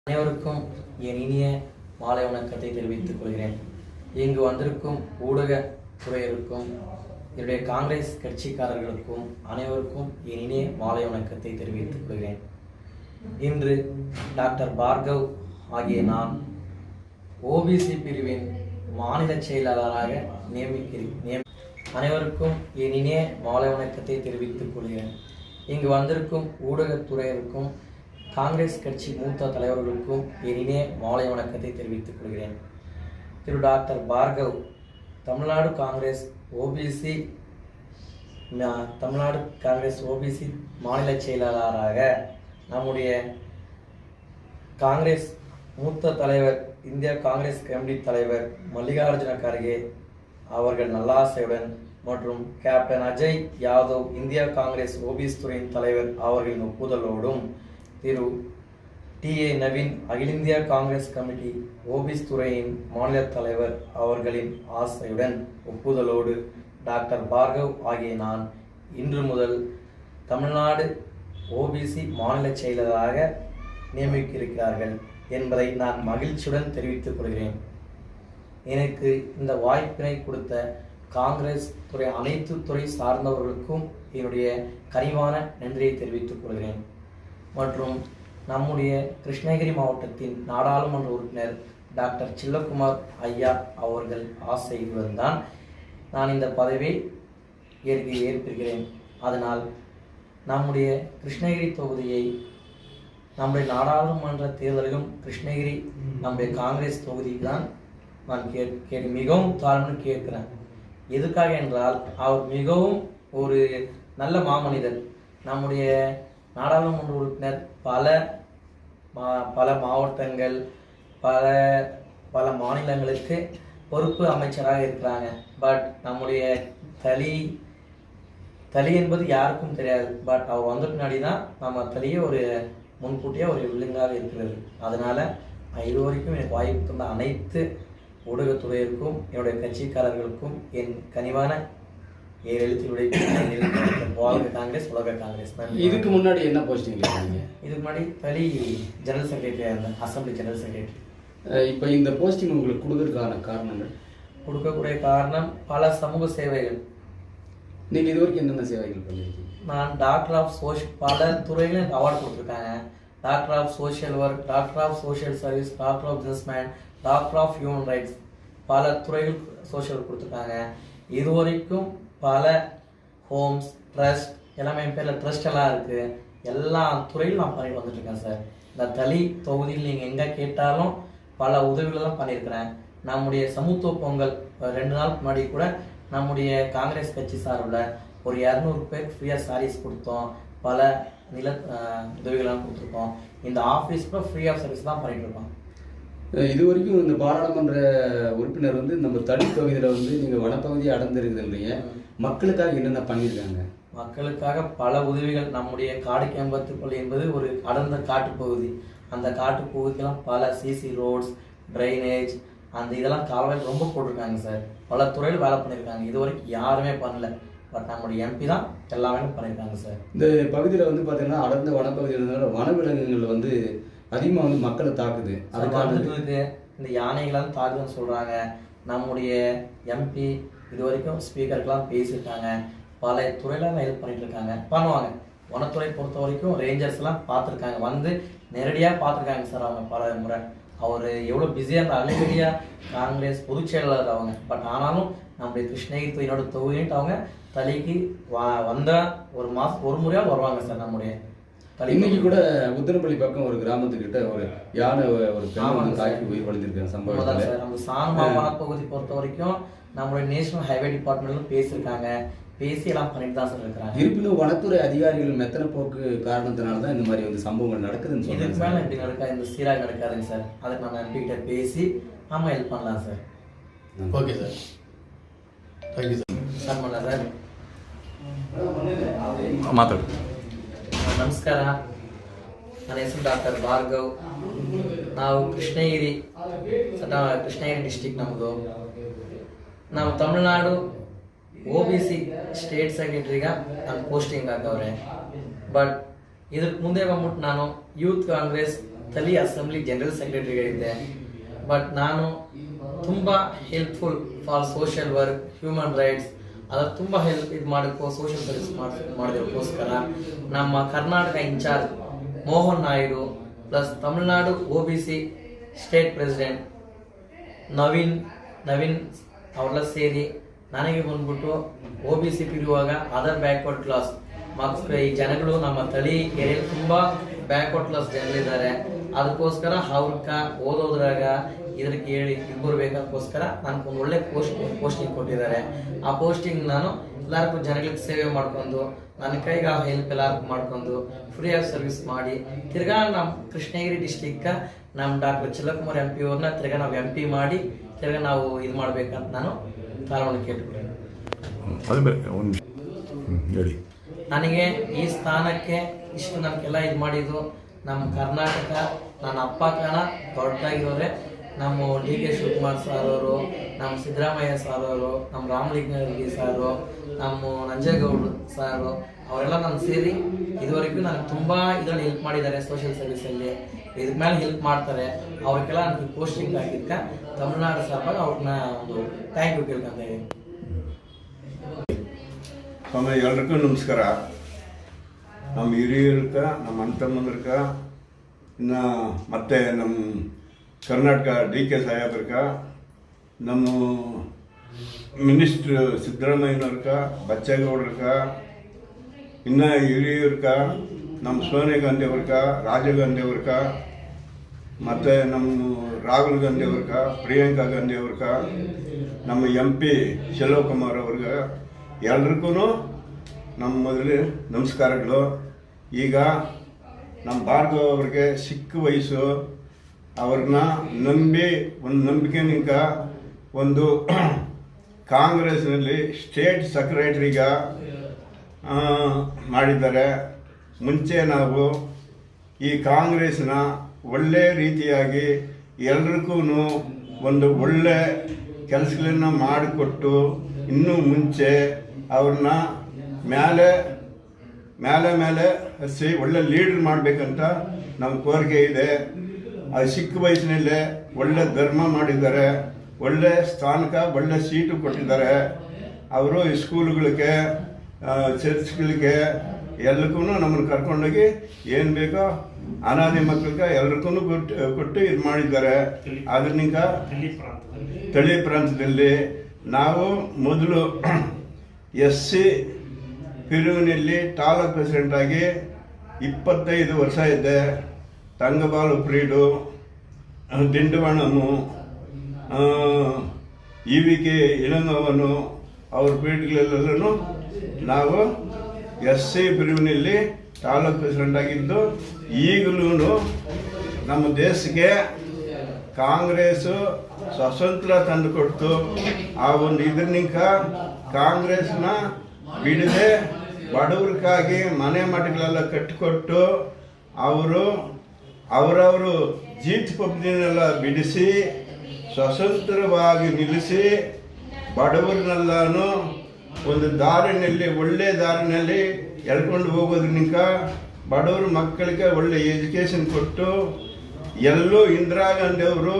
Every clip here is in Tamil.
அனைவருக்கும் என் இனிய மாலை வணக்கத்தை தெரிவித்துக் கொள்கிறேன். இங்கு வந்திருக்கும் ஊடக துறையினருக்கும் என்னுடைய காங்கிரஸ் கட்சிக்காரர்களுக்கும் அனைவருக்கும் என் இனிய மாலை வணக்கத்தை தெரிவித்துக் கொள்கிறேன். இன்று டாக்டர் பார்கவ் ஆகிய நான் ஓபிசி பிரிவின் மாநில செயலாளராக நியமிக்கிறேன். அனைவருக்கும் என் இனிய மாலை வணக்கத்தை தெரிவித்துக் கொள்கிறேன். இங்கு வந்திருக்கும் ஊடகத்துறையினருக்கும் காங்கிரஸ் கட்சி மூத்த தலைவர்களுக்கும் என் இனிய மாலை வணக்கத்தை தெரிவித்துக் கொள்கிறேன். திரு டாக்டர் பார்கவ் தமிழ்நாடு காங்கிரஸ் ஓபிசி மாநில செயலாளராக நம்முடைய காங்கிரஸ் மூத்த தலைவர் இந்திய காங்கிரஸ் கமிட்டி தலைவர் மல்லிகார்ஜுன கர்கே அவர்கள் நல்லாசையுடன் மற்றும் captain Ajay Yadav India Congress OBC துறையின் தலைவர் அவர்களின் ஒப்புதலோடும் திரு டி.ஏ. நவீன் அகில இந்திய காங்கிரஸ் கமிட்டி ஓபிசி துறையின் மாநில தலைவர் அவர்களின் ஆசையுடன் ஒப்புதலோடு டாக்டர் பார்கவ் ஆகிய நான் இன்று முதல் தமிழ்நாடு ஓபிசி மாநில செயலராக நியமிக்கிறார்கள் என்பதை நான் மகிழ்ச்சியுடன் தெரிவித்துக் கொள்கிறேன். எனக்கு இந்த வாய்ப்பினை கொடுத்த காங்கிரஸ் துறை அனைத்து துறை சார்ந்தவர்களுக்கும் என்னுடைய கனிவான நன்றியை தெரிவித்துக் கொள்கிறேன். மற்றும் நம்முடைய கிருஷ்ணகிரி மாவட்டத்தின் நாடாளுமன்ற உறுப்பினர் டாக்டர் சில்லக்குமார் ஐயா அவர்கள் ஆசையுடன் தான் நான் இந்த பதவியை ஏற்கிறேன். அதனால் நம்முடைய கிருஷ்ணகிரி தொகுதியை நம்முடைய நாடாளுமன்ற தேர்தலிலும் கிருஷ்ணகிரி நம்முடைய காங்கிரஸ் தொகுதி தான் நான் மிகவும் தாழ்மையுடன் கேட்கிறேன். எதுக்காக என்றால் அவர் மிகவும் ஒரு நல்ல மாமனிதர். நம்முடைய நாடாளுமன்ற உறுப்பினர் பல மாவட்டங்கள் பல மாநிலங்களுக்கு பொறுப்பு அமைச்சராக இருக்கிறாங்க. பட் நம்முடைய தளி என்பது யாருக்கும் தெரியாது. பட் அவர் வந்த பின்னாடி தான் நம்ம தளியே ஒரு முன்கூட்டியாக ஒரு வில்லுங்காக இருக்கிறது. அதனால் இதுவரைக்கும் எனக்கு வாய்ப்பு தந்த அனைத்து ஊடகத்துறையிற்கும் என்னுடைய கட்சிக்காரர்களுக்கும் என் கனிவான வாழ்க காங்கிரஸ் உலக காங்கிரஸ். இதுக்கு முன்னாடி என்ன போஸ்டிங் இருக்கீங்க? இதுக்கு முன்னாடி தளி ஜெனரல் செக்ரட்டரியாக இருந்தேன், அசம்பிளி ஜெனரல் செக்ரட்டரி. இப்போ இந்த போஸ்டிங் உங்களுக்கு கொடுக்கறதுக்கான காரணங்கள்? கொடுக்கக்கூடிய காரணம் பல சமூக சேவைகள். நீங்கள் இது வரைக்கும் என்னென்ன சேவைகள் பண்ணியிருக்கீங்க? நான் டாக்டர் ஆஃப் பல துறைகளில் எனக்கு அவார்டு கொடுத்துருக்காங்க. Doctor of social work, doctor of social service, doctor of businessman, doctor of human rights, பல துறைகள் சோஷியல் கொடுத்துருக்காங்க. இதுவரைக்கும் பல ஹோம்ஸ் ட்ரஸ்ட் எல்லாமே என் பேரில் ட்ரஸ்ட் எல்லாம் இருக்குது. எல்லா துறையிலும் நான் பண்ணிட்டு வந்துட்டுருக்கேன் சார். இந்த தளி தொகுதியில் நீங்கள் எங்கே கேட்டாலும் பல உதவிகளை தான் பண்ணியிருக்கிறேன். நம்முடைய சமூக பொங்கல் 2 நாள் முன்னாடி கூட நம்முடைய காங்கிரஸ் கட்சி சார்பில் ஒரு 200 பேருக்கு ஃப்ரீயாக சாரீஸ் கொடுத்தோம். பல உதவிகள்லாம் கொடுத்துருக்கோம். இந்த ஆஃபீஸ் கூட ஃப்ரீ ஆஃப் சர்வீஸ் தான் பண்ணிட்டு இருக்கோம். இது வரைக்கும் இந்த பாராளுமன்ற உறுப்பினர் நம்ம தளி தொகுதியில் நீங்கள் வனப்பகுதியை அடர்ந்திருக்குது இல்லைங்க, மக்களுக்காக என்னென்ன பண்ணியிருக்காங்க? மக்களுக்காக பல உதவிகள். நம்முடைய காடு கேம்பத்துக்குள் என்பது ஒரு அடர்ந்த காட்டுப்பகுதி. அந்த காட்டுப்பகுதிக்கெல்லாம் பல சிசி ரோட்ஸ், ட்ரைனேஜ், அந்த இதெல்லாம் கால்வாயில் ரொம்ப போட்டிருக்காங்க சார். பல துறையில் வேலை பண்ணியிருக்காங்க. இது வரைக்கும் யாருமே பண்ணல. பட் நம்முடைய எம்பி தான் எல்லாமே பண்ணியிருக்காங்க சார். இந்த பகுதியில் பார்த்தீங்கன்னா அடர்ந்த வனப்பகுதி இருந்ததுனால வனவிலங்குகள் அதிகமாக மக்களை தாக்குது. அதுக்கு இந்த யானைகளால் தாக்குதுன்னு சொல்கிறாங்க. நம்முடைய எம்பி இது வரைக்கும் ஸ்பீக்கருக்கெல்லாம் பேசியிருக்காங்க. பல துறையில் ஹெல்ப் பண்ணிட்டு இருக்காங்க, பண்ணுவாங்க. வனத்துறை பொறுத்த வரைக்கும் ரேஞ்சர்ஸ்லாம் பார்த்துருக்காங்க, நேரடியாக பார்த்துருக்காங்க சார். அவங்க பல முறை அவர் எவ்வளோ பிஸியாக இருந்தால் அலுவலியாக காங்கிரஸ் பொதுச் செயலாளர் அவங்க. பட் ஆனாலும் நம்முடைய கிருஷ்ணகிரி தொகுதியோட தொகுதின்ட்டு அவங்க தளிக்கு வந்தால் ஒரு முறையாக வருவாங்க சார். நம்முடைய இன்னைக்கு கூட உத்தரப்பள்ளி பக்கம் ஒரு கிராமத்துக்கிட்ட ஒரு யானை ஒரு பெண் தாக்கி உயிர் வளர்ந்துருக்காங்க சம்பவம் சார். நம்ம சான்மா வனப்பகுதி பொறுத்த வரைக்கும் நம்மளுடைய நேஷனல் ஹைவே டிபார்ட்மெண்ட்லும் பேசியிருக்காங்க, பேசி எல்லாம் பண்ணிட்டு தான் சார் இருக்கிறாங்க. இருப்பினும் வனத்துறை அதிகாரிகள் மெத்தனை போக்கு காரணத்தினால தான் இந்த மாதிரி சம்பவங்கள் நடக்குதுன்னு சொல்லி இதுக்கு மேலே இப்படி நடக்காது, இந்த சீராக நடக்காதுங்க சார். அதுக்கு நம்ம எம்பிகிட்ட பேசி நம்ம ஹெல்ப் பண்ணலாம் sir. Okay sir, thank you sir. Sir பண்ணலாம் சார். ಮಾತಾಡು. ನಮಸ್ಕಾರ, ನನ್ನ ಹೆಸರು ಡಾಕ್ಟರ್ ಭಾರ್ಗವ್. ನಾವು ಕೃಷ್ಣಗಿರಿ ಡಿಸ್ಟಿಕ್ ನಮ್ಮದು. ನಾವು ತಮಿಳ್ನಾಡು OBC ಸ್ಟೇಟ್ ಸೆಕ್ರೆಟರಿಗ ನಾನು ಪೋಸ್ಟಿಂಗ್ ಹಾಕವ್ರೆ. ಬಟ್ ಇದಕ್ಕೆ ಮುಂದೆ ಬಂದ್ಬಿಟ್ಟು ನಾನು ಯೂತ್ ಕಾಂಗ್ರೆಸ್ ತಳಿ ಅಸೆಂಬ್ಲಿ ಜನರಲ್ ಸೆಕ್ರೆಟರಿಗಳಿದ್ದೆ. ಬಟ್ ನಾನು ತುಂಬ helpful for social work, human rights ಅದರ ತುಂಬ ಹೆಲ್ಪ್ ಇದು ಮಾಡೋಕ್ಕೋ ಸೋಷಿಯಲ್ ಸರ್ವಿಸ್ ಮಾಡೋದಕ್ಕೋಸ್ಕರ ನಮ್ಮ Karnataka in charge Mohan Naidu plus Tamil Nadu OBC state president Naveen ಅವರೆಲ್ಲ ಸೇರಿ ನನಗೆ ಬಂದ್ಬಿಟ್ಟು OBC ಇರುವಾಗ ಅದರ್ ಬ್ಯಾಕ್ವರ್ಡ್ ಕ್ಲಾಸ್ ಮಕ್ಕಳು ಈ ಜನಗಳು ನಮ್ಮ ತಳಿ ಏರಿಯಲ್ಲಿ ತುಂಬ ಬ್ಯಾಕ್ವರ್ಡ್ ಕ್ಲಾಸ್ ಜನರಿದ್ದಾರೆ. ಅದಕ್ಕೋಸ್ಕರ ಅವ್ರಕ್ಕ ಓದೋದ್ರಾಗ ಇದಕ್ಕೆ ಹೇಳಿ ಇದು ಬರ್ಬೇಕಕ್ಕೋಸ್ಕರ ನನಗೊಂದು ಒಳ್ಳೆ ಪೋಸ್ಟಿಂಗ್ ಕೊಟ್ಟಿದ್ದಾರೆ. ಆ ಪೋಸ್ಟಿಂಗ್ ನಾನು ಎಲ್ಲರಿಗೂ ಜನಗಳಿಗೆ ಸೇವೆ ಮಾಡ್ಕೊಂಡು ನನ್ನ ಕೈಗೆ ಹೆಲ್ಪ್ ಎಲ್ಲರಿಗೂ ಮಾಡ್ಕೊಂಡು ಫ್ರೀ ಆಫ್ ಸರ್ವಿಸ್ ಮಾಡಿ ತಿರ್ಗಾ ನಮ್ಮ ಕೃಷ್ಣಗಿರಿ ಡಿಸ್ಟಿಕ್ ನಮ್ಮ ಡಾಕ್ಟರ್ ಚೆಲ್ಲಕುಮಾರ್ MP ಅವ್ರನ್ನ ತಿರ್ಗಾ ನಾವು MP ಮಾಡಿ ತಿರ್ಗಾ ನಾವು ಇದು ಮಾಡ್ಬೇಕಂತ ನಾನು ತಾಳ್ಮೆ ಕೇಳ್ಕೊಳ್ತೀನಿ. ಹೇಳಿ. ನನಗೆ ಈ ಸ್ಥಾನಕ್ಕೆ ಇಷ್ಟು ನಮ್ಗೆಲ್ಲ ಇದು ಮಾಡಿದ್ದು ನಮ್ಮ ಕರ್ನಾಟಕ, ನನ್ನ ಅಪ್ಪ ಕಾಣ ದೊಡ್ಡದಾಗಿರೋರೆ ನಮ್ಮ DK ಶಿವಕುಮಾರ್ ಸಾರ್ ಅವರು, ನಮ್ಮ ಸಿದ್ದರಾಮಯ್ಯ ಸಾರ್ ಅವರು, ನಮ್ಮ ರಾಮಲಿಂಗಾರೆಡ್ಡಿ ಸಾರು, ನಮ್ಮ ನಂಜೇಗೌಡ ಸಾರು ಅವರೆಲ್ಲ ನಾನು ಸೇರಿ ಇದುವರೆಗೂ ನನಗೆ ತುಂಬ ಇದರಲ್ಲಿ ಹೆಲ್ಪ್ ಮಾಡಿದ್ದಾರೆ. ಸೋಷಿಯಲ್ ಸರ್ವಿಸಲ್ಲಿ ಇದ್ರ ಮೇಲೆ ಹೆಲ್ಪ್ ಮಾಡ್ತಾರೆ. ಅವ್ರಿಗೆಲ್ಲ ನನಗೆ ಪೋಸ್ಟಿಂಗ್ ಆಗಿದ್ಕ ತಮಿಳ್ನಾಡು ಸಭಾಗ ಅವ್ರನ್ನ ಒಂದು ಥ್ಯಾಂಕ್ ಯು ಕೇಳ್ಕೊಂತ ಇದ್ದೀನಿ. ಸ್ವಾಮಿ ಎಲ್ರಿಗೂ ನಮಸ್ಕಾರ. ನಮ್ಮ ಹಿರಿಯರ್ಕ, ನಮ್ಮ ಅಣ್ಣ ತಮ್ಮಂದ್ರಕ, ಇನ್ನು ಮತ್ತೆ ನಮ್ಮ ಕರ್ನಾಟಕ DK ಸಾಹೇಬ್ರಕ, ನಮ್ಮ ಮಿನಿಸ್ಟ್ರ್ ಸಿದ್ದರಾಮಯ್ಯನವ್ರಕ, ಬಚ್ಚೇಗೌಡ್ರಕ, ಇನ್ನು ಹಿರಿಯರ್ಕ, ನಮ್ಮ ಸೋನಿಯಾ ಗಾಂಧಿ ಅವ್ರಕ, ರಾಜೀವ್ ಗಾಂಧಿ ಅವ್ರಕ, ಮತ್ತು ನಮ್ಮ ರಾಹುಲ್ ಗಾಂಧಿ ಅವ್ರಕ, ಪ್ರಿಯಾಂಕಾ ಗಾಂಧಿ ಅವ್ರಕ, ನಮ್ಮ MP ಶಿವಕುಮಾರ್ ಅವ್ರಿಗೆ ಎಲ್ರಿಗೂ ನಮ್ಮ ಮೊದಲು ನಮಸ್ಕಾರಗಳು. ಈಗ ನಮ್ಮ ಭಾರ್ಗವ ಅವ್ರಿಗೆ ಚಿಕ್ಕ ವಯಸ್ಸು, ಅವ್ರನ್ನ ನಂಬಿ ಒಂದು ನಂಬಿಕೆನಿಂದ ಒಂದು ಕಾಂಗ್ರೆಸ್ನಲ್ಲಿ ಸ್ಟೇಟ್ ಸೆಕ್ರೆಟರಿಗ ಮಾಡಿದ್ದಾರೆ. ಮುಂಚೆ ನಾವು ಈ ಕಾಂಗ್ರೆಸ್ನ ಒಳ್ಳೆ ರೀತಿಯಾಗಿ ಎಲ್ರಿಗೂ ಒಂದು ಒಳ್ಳೆ ಕೆಲಸಗಳನ್ನು ಮಾಡಿಕೊಟ್ಟು ಇನ್ನೂ ಮುಂಚೆ ಅವ್ರನ್ನ ಮೇಲೆ ಹಚ್ಚಿ ಒಳ್ಳೆ ಲೀಡರ್ ಮಾಡಬೇಕಂತ ನಮ್ಮ ಕೋರಿಕೆ ಇದೆ. ಅದು ಚಿಕ್ಕ ವಯಸ್ಸಿನಲ್ಲೇ ಒಳ್ಳೆ ಧರ್ಮ ಮಾಡಿದ್ದಾರೆ, ಒಳ್ಳೆ ಸ್ಥಾನಕ್ಕೆ ಒಳ್ಳೆ ಸೀಟು ಕೊಟ್ಟಿದ್ದಾರೆ. ಅವರು ಸ್ಕೂಲ್ಗಳಿಗೆ, ಚರ್ಚ್ಗಳಿಗೆ ಎಲ್ಲಕ್ಕೂ ನಮ್ಮನ್ನು ಕರ್ಕೊಂಡೋಗಿ ಏನು ಬೇಕೋ ಅನಾದಿ ಮಕ್ಕಳಿಗೆ ಎಲ್ರಿಗೂ ಕೊಟ್ಟು ಇದು ಮಾಡಿದ್ದಾರೆ. ಅದರಿಂದ ತಳಿ ಪ್ರಾಂತದಲ್ಲಿ ನಾವು ಮೊದಲು SC ಪಿರುವಿನಲ್ಲಿ ತಾಲೂಕು ಪ್ರೆಸಿಡೆಂಟ್ ಆಗಿ 25 ವರ್ಷ ಇದ್ದೆ. ತಂಗಬಾಲು ಪ್ರೀಡು, ದಿಂಡವಣನು, EVK ಇಳಂಗವನು ಅವ್ರ ಪೀಠಗಳೆಲ್ಲೂ ನಾವು SC ಪಿರುವಿನಲ್ಲಿ ತಾಲೂಕು ಪ್ರೆಸಿಡೆಂಟ್ ಆಗಿದ್ದು. ಈಗಲೂ ನಮ್ಮ ದೇಶಕ್ಕೆ ಕಾಂಗ್ರೆಸ್ಸು ಸ್ವಾತಂತ್ರ್ಯ ತಂದು ಕೊಡ್ತು. ಆ ಒಂದು ಇದರ್ನಿಂಕ ಕಾಂಗ್ರೆಸ್ನ ಬಿಡದೆ ಬಡವ್ರಿಗಾಗಿ ಮನೆ ಮಠಗಳೆಲ್ಲ ಕಟ್ಟಿಕೊಟ್ಟು ಅವರವರು ಜೀತ್ ಪಬ್ದಿನೆಲ್ಲ ಬಿಡಿಸಿ ಸ್ವತಂತ್ರವಾಗಿ ನಿಲ್ಲಿಸಿ ಬಡವರನ್ನೆಲ್ಲನೂ ಒಂದು ದಾರಿನಲ್ಲಿ, ಒಳ್ಳೆ ದಾರಿನಲ್ಲಿ ಎಳ್ಕೊಂಡು ಹೋಗೋದ್ರಿಂದ ಬಡವ್ರ ಮಕ್ಕಳಿಗೆ ಒಳ್ಳೆ ಎಜುಕೇಷನ್ ಕೊಟ್ಟು ಎಲ್ಲೂ ಇಂದಿರಾ ಗಾಂಧಿ ಅವರು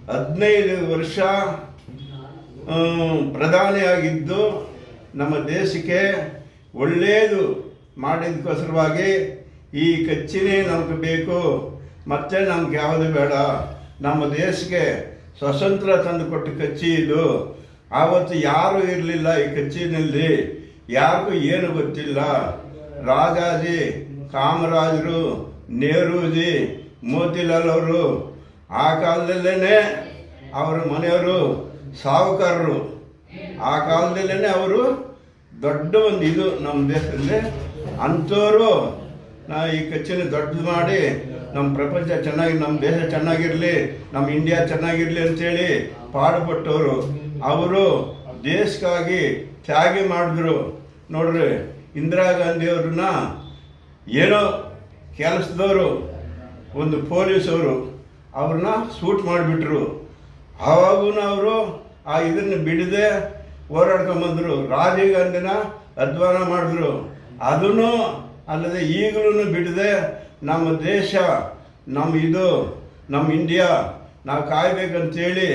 15 ವರ್ಷ ಪ್ರಧಾನಿಯಾಗಿದ್ದು ನಮ್ಮ ದೇಶಕ್ಕೆ ಒಳ್ಳೆಯದು ಮಾಡಿದಕ್ಕೋಸ್ಕರವಾಗಿ ಈ ಕಚ್ಚಿನೇ ನಮಗೆ ಬೇಕು, ಮತ್ತೆ ನಮ್ಗೆ ಯಾವುದು ಬೇಡ. ನಮ್ಮ ದೇಶಕ್ಕೆ ಸ್ವತಂತ್ರ ತಂದು ಕೊಟ್ಟು ಕಚ್ಚಿ ಇದು. ಆವತ್ತು ಯಾರೂ ಇರಲಿಲ್ಲ ಈ ಕಚ್ಚಿನಲ್ಲಿ, ಯಾರಿಗೂ ಏನು ಗೊತ್ತಿಲ್ಲ. ರಾಜಾಜಿ, ಕಾಮರಾಜರು, ನೆಹರೂಜಿ, ಮೋತಿಲಾಲ್ ಅವರು ಆ ಕಾಲದಲ್ಲೇ ಅವರ ಮನೆಯವರು ಸಾಹುಕಾರರು. ಆ ಕಾಲದಲ್ಲೇ ಅವರು ದೊಡ್ಡ ಒಂದು ಇದು ನಮ್ಮ ದೇಶದಲ್ಲಿ ಅಂಥವರು ಈ ಕಚ್ಚಿನ ದೊಡ್ಡದು ಮಾಡಿ ನಮ್ಮ ಪ್ರಪಂಚ ಚೆನ್ನಾಗಿ, ನಮ್ಮ ದೇಶ ಚೆನ್ನಾಗಿರಲಿ, ನಮ್ಮ ಇಂಡಿಯಾ ಚೆನ್ನಾಗಿರಲಿ ಅಂತೇಳಿ ಪಾಡುಪಟ್ಟವರು. ಅವರು ದೇಶಕ್ಕಾಗಿ ತ್ಯಾಗ ಮಾಡಿದ್ರು. ನೋಡ್ರಿ, ಇಂದಿರಾ ಗಾಂಧಿಯವ್ರನ್ನ ಏನೋ ಕೆಲಸದವರು, ಒಂದು ಪೊಲೀಸವರು ಅವ್ರನ್ನ ಸೂಟ್ ಮಾಡಿಬಿಟ್ರು. ಆವಾಗೂ ಅವರು ಆ ಇದನ್ನು ಬಿಡದೆ ಹೋರಾಡ್ಕೊಂಬಂದರು. ರಾಜೀವ್ ಗಾಂಧಿನ ಅಧ್ವಾನ ಮಾಡಿದ್ರು. ಅದನ್ನು ಅಲ್ಲದೆ ಈಗಲೂ ಬಿಡದೆ ನಮ್ಮ ದೇಶ, ನಮ್ಮ ಇಂಡಿಯಾ ನಾವು ಕಾಯ್ಬೇಕಂತೇಳಿ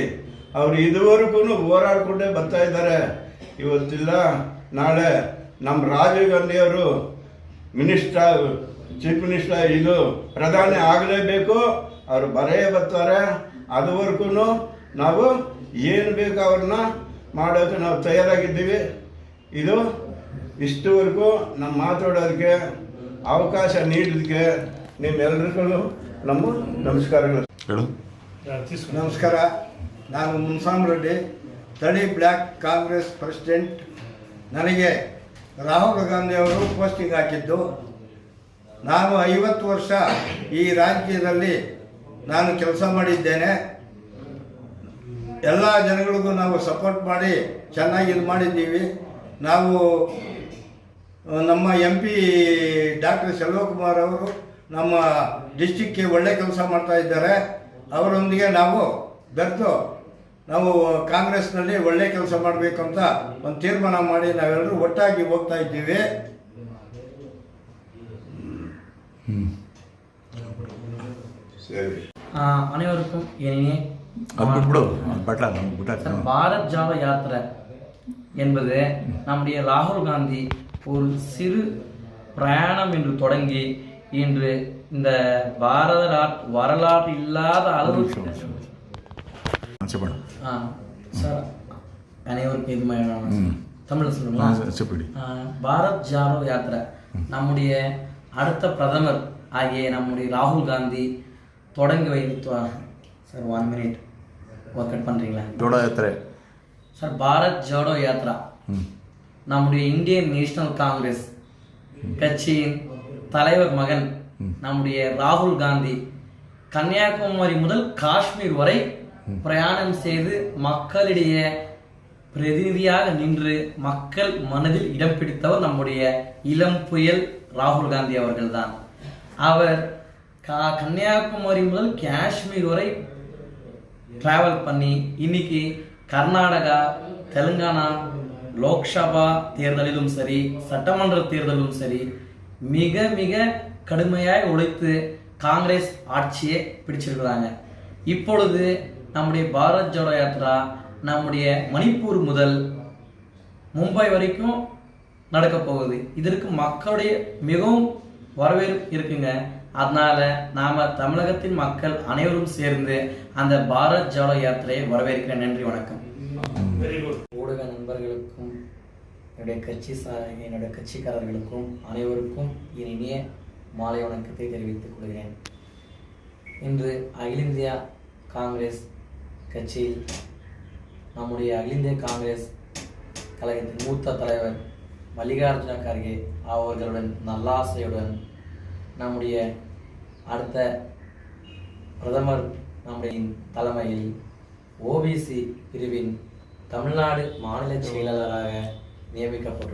ಅವರು ಇದುವರೆಗೂ ಹೋರಾಡ್ಕೊಂಡೇ ಬರ್ತಾ ಇದ್ದಾರೆ. ಇವತ್ತಿಲ್ಲ ನಾಳೆ ನಮ್ಮ ರಾಜೀವ್ ಗಾಂಧಿಯವರು ಚೀಫ್ ಮಿನಿಸ್ಟರ್ ಇದು ಪ್ರಧಾನಿ ಆಗಲೇಬೇಕು, ಅವರು ಬರೇ ಬರ್ತಾರೆ. ಅದುವರೆಗೂ ನಾವು ಏನು ಬೇಕು ಅವ್ರನ್ನ ಮಾಡೋಕ್ಕೆ ನಾವು ತಯಾರಾಗಿದ್ದೀವಿ. ಇದು ಇಷ್ಟುವರೆಗೂ ನಮ್ಮ ಮಾತಾಡೋದಕ್ಕೆ ಅವಕಾಶ ನೀಡೋದಕ್ಕೆ ನಿಮ್ಮೆಲ್ಲರಿಗೂ ನಮ್ಮ ನಮಸ್ಕಾರಗಳು. ನಮಸ್ಕಾರ. ನಾನು ಮುನ್ಸಾಮ್ ರೆಡ್ಡಿ, ತಳಿ ಬ್ಲ್ಯಾಕ್ ಕಾಂಗ್ರೆಸ್ ಪ್ರೆಸಿಡೆಂಟ್. ನನಗೆ ರಾಹುಲ್ ಗಾಂಧಿ ಅವರು ಪೋಸ್ಟಿಂಗ್ ಹಾಕಿದ್ದು. ನಾನು 50 ವರ್ಷ ಈ ರಾಜಕೀಯದಲ್ಲಿ ನಾನು ಕೆಲಸ ಮಾಡಿದ್ದೇನೆ. ಎಲ್ಲ ಜನಗಳಿಗೂ ನಾವು ಸಪೋರ್ಟ್ ಮಾಡಿ ಚೆನ್ನಾಗಿ ಇದು ಮಾಡಿದ್ದೀವಿ. ನಾವು ನಮ್ಮ MP ಡಾಕ್ಟರ್ ಸೆಲ್ವಕುಮಾರ್ ಅವರು ನಮ್ಮ ಡಿಸ್ಟಿಕ್ಗೆ ಒಳ್ಳೆ ಕೆಲಸ ಮಾಡ್ತಾ ಇದ್ದಾರೆ. ಅವರೊಂದಿಗೆ ನಾವು ಬೆರೆತು ನಾವು ಕಾಂಗ್ರೆಸ್ನಲ್ಲಿ ಒಳ್ಳೆ ಕೆಲಸ ಮಾಡಬೇಕು ಅಂತ ಒಂದು ತೀರ್ಮಾನ ಮಾಡಿ ನಾವೆಲ್ಲರೂ ಒಟ್ಟಾಗಿ ಹೋಗ್ತಾ ಇದ್ದೀವಿ. அனைவருக்கும் இனிய பாரத் ஜாடோ யாத்திரை என்பது நம்முடைய ராகுல் காந்தி ஒரு சிறு பிரயாணம் என்று தொடங்கி இன்று இந்த பாரத வரலாறு இல்லாத அளவுக்கு சார் அனைவருக்கும் இது தமிழ் சொல்லுங்களா? பாரத் ஜாடோ யாத்திரை நம்முடைய அடுத்த பிரதமர் ஆகிய நம்முடைய ராகுல் காந்தி தொடங்கி வைத்தார். சார் 1 மினிட் ஒர்க் அவுட் பண்ணுறீங்களா? ஜோடோ யாத்திரை சார் பாரத் ஜோடோ யாத்ரா நம்முடைய இந்தியன் நேஷனல் காங்கிரஸ் கட்சியின் தலைவர் மகன் நம்முடைய ராகுல் காந்தி கன்னியாகுமரி முதல் காஷ்மீர் வரை பிரயாணம் செய்து மக்களிடையே பிரதிநிதியாக நின்று மக்கள் மனதில் இடம் பிடித்தவர் நம்முடைய இளம் புயல் ராகுல் காந்தி அவர்கள்தான். அவர் கன்னியாகுமரி முதல் காஷ்மீர் வரை டிராவல் பண்ணி இன்னைக்கு கர்நாடகா, தெலுங்கானா லோக்சபா தேர்தலிலும் சரி, சட்டமன்ற தேர்தலிலும் சரி மிக மிக கடுமையாக உழைத்து காங்கிரஸ் ஆட்சியை பிடிச்சிருக்கிறாங்க. இப்பொழுது நம்முடைய பாரத் ஜோடோ யாத்ரா நம்முடைய மணிப்பூர் முதல் மும்பை வரைக்கும் நடக்க போகுது. இதற்கு மக்களுடைய மிகவும் வரவேற்பு இருக்குங்க. அதனால நாம தமிழகத்தின் மக்கள் அனைவரும் சேர்ந்து அந்த பாரத் ஜோடோ யாத்திரையை வரவேற்கிறேன். நன்றி, வணக்கம். ஊடக நண்பர்களுக்கும் என்னுடைய கட்சிக்காரர்களுக்கும் அனைவருக்கும் இனிய மாலை வணக்கத்தை தெரிவித்துக் கொள்கிறேன். இன்று அகில இந்திய காங்கிரஸ் கட்சியில் நம்முடைய அகில இந்திய காங்கிரஸ் கழகத்தின் மூத்த தலைவர் மல்லிகார்ஜுன கார்கே அவர்களுடன் நல்லாசையுடன் நம்முடைய அடுத்த பிரதமர் நம்முடைய தலைமையில் OBC பிரிவின் தமிழ்நாடு மாநில செயலாளராக நியமிக்கப்பட்டுள்ளார்.